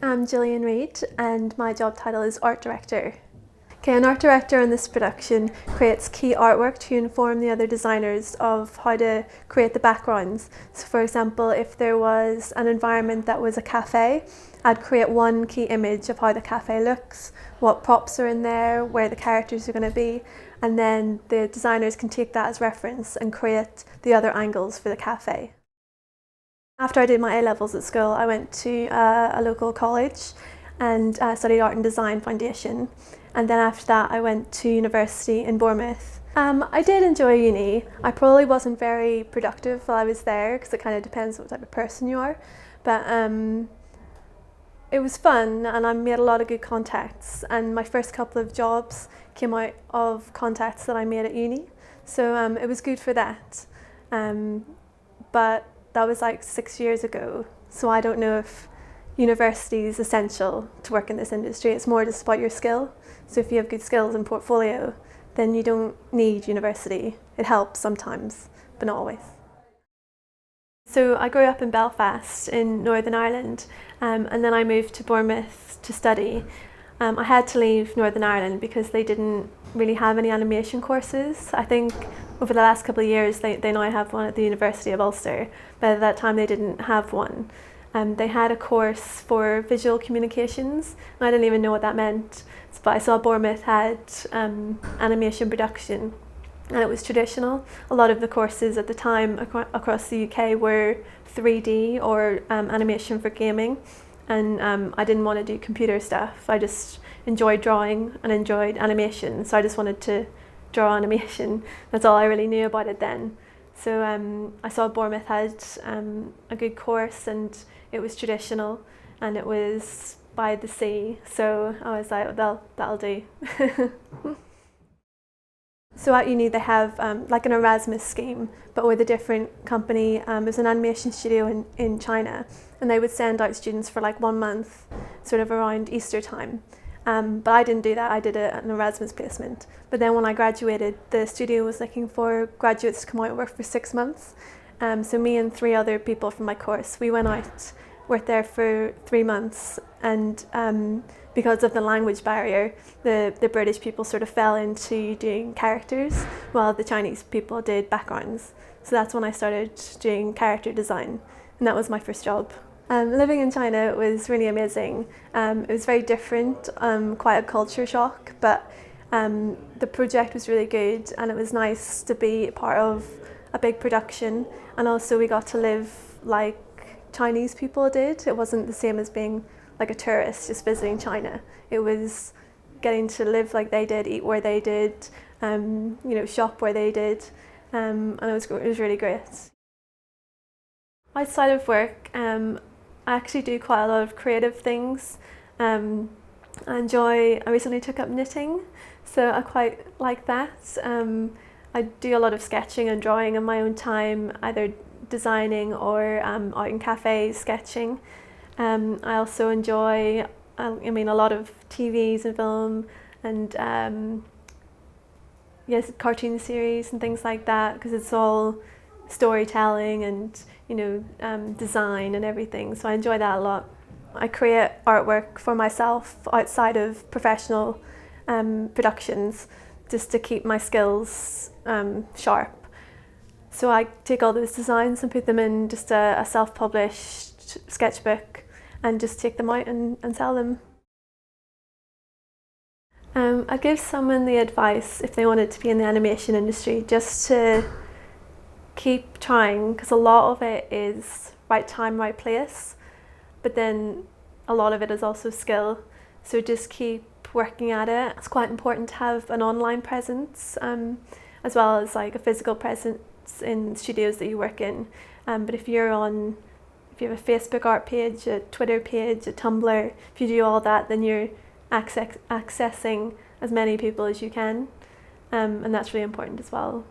I'm Gillian and my job title is Art Director. Okay, an art director in this production creates key artwork to inform the other designers of how to create the backgrounds. So for example, if there was an environment that was a cafe, I'd create one key image of how the cafe looks, what props are in there, where the characters are going to be, and then the designers can take that as reference and create the other angles for the cafe. After I did my A-levels at school, I went to a local college and studied Art and Design Foundation. And then after that, I went to university in Bournemouth. I did enjoy uni. I probably wasn't very productive while I was there because it kind of depends what type of person you are. But it was fun and I made a lot of good contacts. And my first couple of jobs came out of contacts that I made at uni. So it was good for that. But that was like 6 years ago. So I don't know if university is essential to work in this industry. It's more just about your skill. So if you have good skills and portfolio, then you don't need university. It helps sometimes, but not always. So I grew up in Belfast in Northern Ireland, and then I moved to Bournemouth to study. I had to leave Northern Ireland because they didn't really have any animation courses. I think over the last couple of years they now have one at the University of Ulster, but at that time they didn't have one. They had a course for visual communications, and I didn't even know what that meant, but I saw Bournemouth had animation production, and it was traditional. A lot of the courses at the time across the UK were 3D or animation for gaming, and I didn't want to do computer stuff. I just enjoyed drawing and enjoyed animation, so I just wanted to draw animation. That's all I really knew about it then. So I saw Bournemouth had a good course, and it was traditional and it was by the sea, so I was like, well, that'll do. So at uni they have like an Erasmus scheme, but with a different company. It was an animation studio in China, and they would send out students for like 1 month, sort of around Easter time. But I didn't do that, I did an Erasmus placement. But then when I graduated, the studio was looking for graduates to come out and work for 6 months. So me and 3 other people from my course, we went out, worked there for 3 months, and because of the language barrier, the British people sort of fell into doing characters while the Chinese people did backgrounds. So that's when I started doing character design, and that was my first job. Living in China was really amazing. It was very different, quite a culture shock, but the project was really good, and it was nice to be part of a big production, and also we got to live like Chinese people did. It wasn't the same as being like a tourist just visiting China. It was getting to live like they did, eat where they did, shop where they did, and it was really great. Outside of work, I actually do quite a lot of creative things. I recently took up knitting, so I quite like that. I do a lot of sketching and drawing in my own time, either designing or out in cafes sketching. I also enjoy, a lot of TVs and film and cartoon series and things like that, because it's all storytelling and design and everything, so I enjoy that a lot. I create artwork for myself outside of professional productions, just to keep my skills sharp. So I take all those designs and put them in just a self-published sketchbook and just take them out and sell them. I'd give someone the advice, if they wanted to be in the animation industry, just to keep trying, because a lot of it is right time, right place, but then a lot of it is also skill. So just keep working at it. It's quite important to have an online presence, as well as like a physical presence in studios that you work in. But if you have a Facebook art page, a Twitter page, a Tumblr, if you do all that, then you're accessing as many people as you can, and that's really important as well.